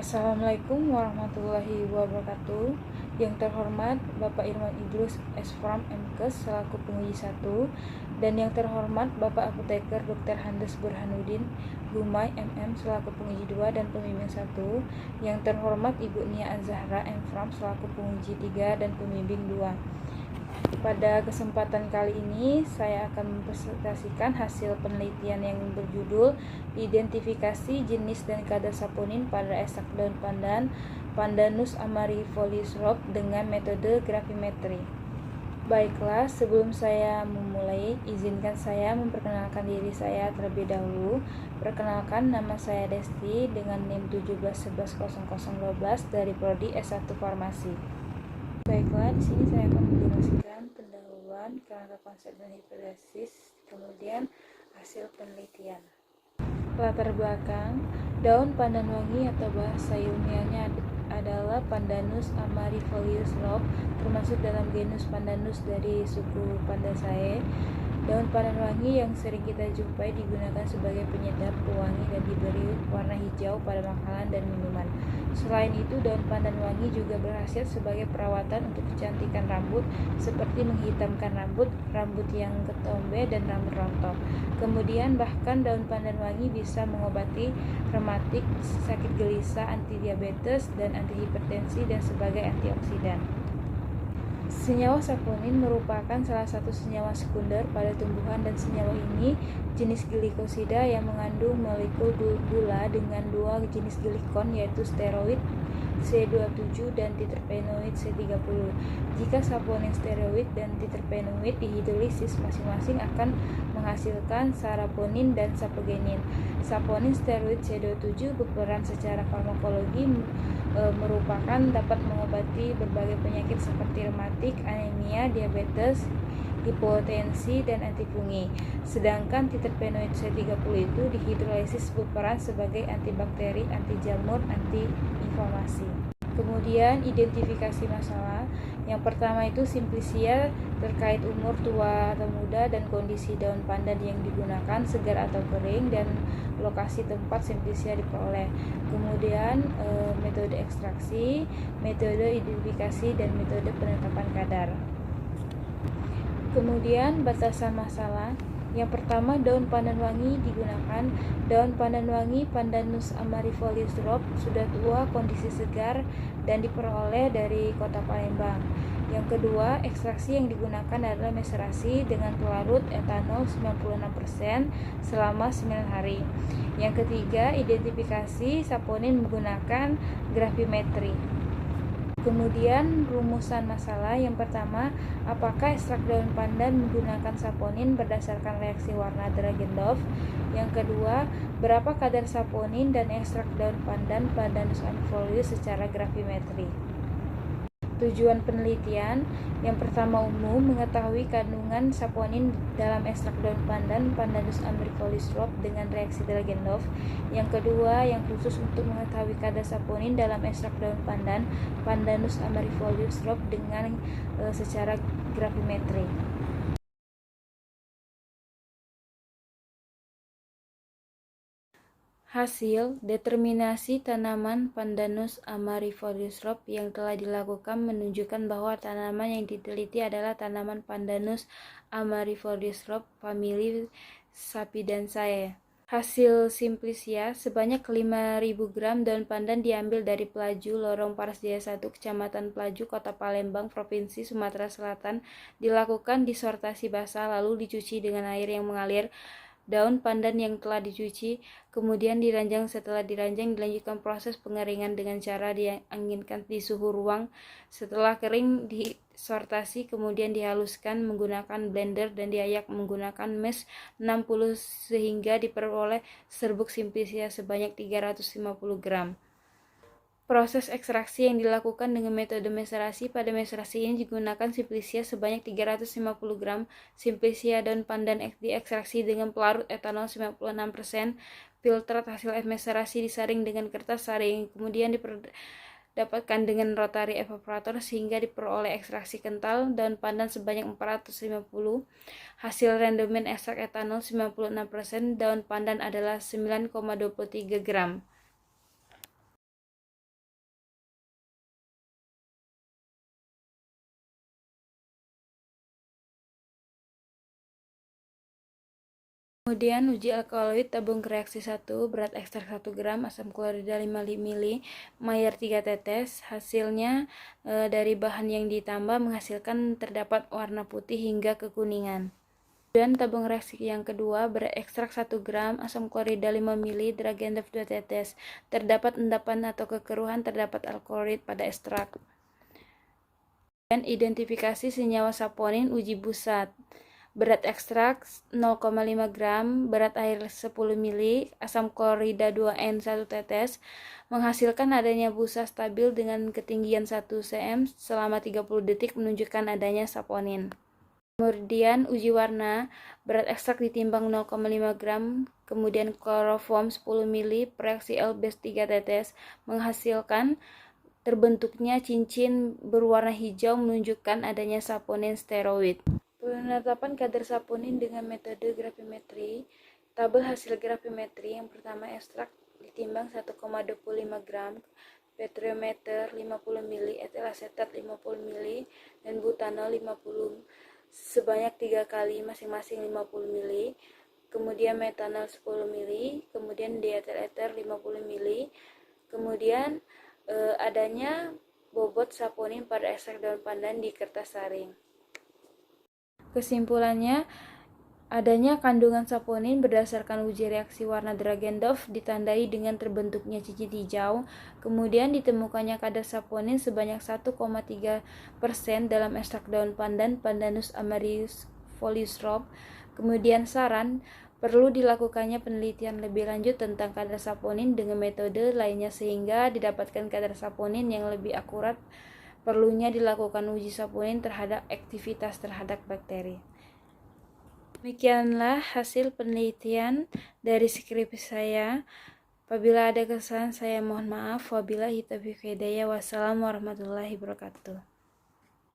Assalamualaikum warahmatullahi wabarakatuh. Yang terhormat Bapak Irman Idrus S.Fram MKes selaku penguji 1, dan yang terhormat Bapak Apoteker Dr. Handes Burhanuddin Gumai MM selaku penguji 2 dan pembimbing 1. Yang terhormat Ibu Nia Azahra M.Fram selaku penguji 3 dan pembimbing 2. Pada kesempatan kali ini saya akan mempresentasikan hasil penelitian yang berjudul Identifikasi jenis dan kadar saponin pada ekstrak daun pandan Pandanus amarifolius Rob dengan metode gravimetri. Baiklah, sebelum saya memulai, izinkan saya memperkenalkan diri saya terlebih dahulu. Perkenalkan, nama saya Desti dengan NIM 17110012 dari Prodi S1 Farmasi. Baiklah, di sini saya akan menjelaskan pendahuluan, kerangka konsep dan hipotesis, kemudian hasil penelitian. Latar belakang, daun pandan wangi atau bahasa ilmiahnya adalah Pandanus amarifolius Rob, termasuk dalam genus Pandanus dari suku Pandaceae. Daun pandan wangi yang sering kita jumpai digunakan sebagai penyedap, pewangi, dan diberi warna hijau pada makanan dan minuman. Selain itu, daun pandan wangi juga berkhasiat sebagai perawatan untuk kecantikan rambut, seperti menghitamkan rambut, rambut yang ketombe, dan rambut rontok. Kemudian bahkan daun pandan wangi bisa mengobati rematik, sakit gelisah, anti diabetes, dan anti hipertensi, dan sebagai antioksidan. Senyawa saponin merupakan salah satu senyawa sekunder pada tumbuhan, dan senyawa ini jenis glikosida yang mengandung molekul gula dengan dua jenis glikon, yaitu steroid C27 dan diterpenoid C30. Jika saponin steroid dan diterpenoid dihidrolisis, masing-masing akan menghasilkan saponin dan sapogenin. Saponin steroid C27 berperan secara farmakologi merupakan dapat mengobati berbagai penyakit seperti rematik, anemia, diabetes, hipotensi, dan antifungi. Sedangkan diterpenoid C30 itu dihidrolisis berperan sebagai antibakteri, anti jamur, anti-inflamasi. Kemudian identifikasi masalah. Yang pertama itu simplicia terkait umur tua atau muda dan kondisi daun pandan yang digunakan, segar atau kering, dan lokasi tempat simplicia diperoleh. Kemudian metode ekstraksi, metode identifikasi, dan metode penetapan kadar. Kemudian batasan masalah. Yang pertama, daun pandan wangi digunakan. Daun pandan wangi Pandanus amarifolius Rob sudah tua, kondisi segar, dan diperoleh dari kota Palembang. Yang kedua, ekstraksi yang digunakan adalah meserasi dengan pelarut etanol 96% selama 9 hari. Yang ketiga, identifikasi saponin menggunakan gravimetri. Kemudian rumusan masalah. Yang pertama, apakah ekstrak daun pandan menggunakan saponin berdasarkan reaksi warna Dragendorf? Yang kedua, berapa kadar saponin dan ekstrak daun pandan Pandanus amarifolius secara gravimetri? Tujuan penelitian. Yang pertama, umum, mengetahui kandungan saponin dalam ekstrak daun pandan Pandanus amarifolius Rob dengan reaksi Dragendorf. Yang kedua, yang khusus untuk mengetahui kadar saponin dalam ekstrak daun pandan Pandanus amarifolius Rob dengan secara gravimetri. Hasil determinasi tanaman Pandanus amarifolius Rob yang telah dilakukan menunjukkan bahwa tanaman yang diteliti adalah tanaman Pandanus amarifolius Rob famili Sapidanceae. Hasil simplicia, sebanyak 5.000 gram daun pandan diambil dari Pelaju, Lorong Paras Jaya 1, Kecamatan Pelaju, Kota Palembang, Provinsi Sumatera Selatan. Dilakukan disortasi basah lalu dicuci dengan air yang mengalir. Daun pandan yang telah dicuci kemudian diranjang. Setelah diranjang, dilanjutkan proses pengeringan dengan cara dianginkan di suhu ruang. Setelah kering, disortasi kemudian dihaluskan menggunakan blender dan diayak menggunakan mesh 60 sehingga diperoleh serbuk simplicia sebanyak 350 gram. Proses ekstraksi yang dilakukan dengan metode meserasi. Pada meserasi ini digunakan simplicia sebanyak 350 gram. Simplicia daun pandan diekstraksi dengan pelarut etanol 96%. Filtrat hasil meserasi disaring dengan kertas saring, kemudian didapatkan dengan rotary evaporator sehingga diperoleh ekstraksi kental daun pandan sebanyak 450. Hasil rendemen ekstrak etanol 96%, daun pandan adalah 9,23 gram. Kemudian uji alkaloid tabung reaksi 1, berat ekstrak 1 gram, asam klorida 5 mili, mayer 3 tetes. Hasilnya dari bahan yang ditambah menghasilkan terdapat warna putih hingga kekuningan. Dan tabung reaksi yang kedua, berat ekstrak 1 gram, asam klorida 5 mili, Dragendorf 2 tetes. Terdapat endapan atau kekeruhan terdapat alkaloid pada ekstrak. Dan identifikasi senyawa saponin uji busat. Berat ekstrak 0,5 gram, berat air 10 mili, asam klorida 2N 1 tetes, menghasilkan adanya busa stabil dengan ketinggian 1 cm selama 30 detik menunjukkan adanya saponin. Kemudian uji warna, berat ekstrak ditimbang 0,5 gram, kemudian kloroform 10 mili, reaksi L-base 3 tetes, menghasilkan terbentuknya cincin berwarna hijau menunjukkan adanya saponin steroid. Penetapan kadar saponin dengan metode gravimetri. Tabel hasil gravimetri yang pertama, ekstrak ditimbang 1,25 gram, petriometer 50 mili, etil asetat 50 mili, dan butanol 50 sebanyak 3 kali masing-masing 50 mili. Kemudian metanol 10 mili, kemudian dietil eter 50 mili. Kemudian adanya bobot saponin pada ekstrak daun pandan di kertas saring. Kesimpulannya, adanya kandungan saponin berdasarkan uji reaksi warna Dragendorf ditandai dengan terbentuknya cincin hijau, kemudian ditemukannya kadar saponin sebanyak 1,3% dalam ekstrak daun pandan Pandanus amarius folius Rob. Kemudian saran, perlu dilakukannya penelitian lebih lanjut tentang kadar saponin dengan metode lainnya sehingga didapatkan kadar saponin yang lebih akurat. Perlunya dilakukan uji saponin terhadap aktivitas terhadap bakteri. Demikianlah hasil penelitian dari skripsi saya. Apabila ada kesalahan saya mohon maaf. Wabillahi taufiq wal hidayah. Wassalamu warahmatullahi wabarakatuh.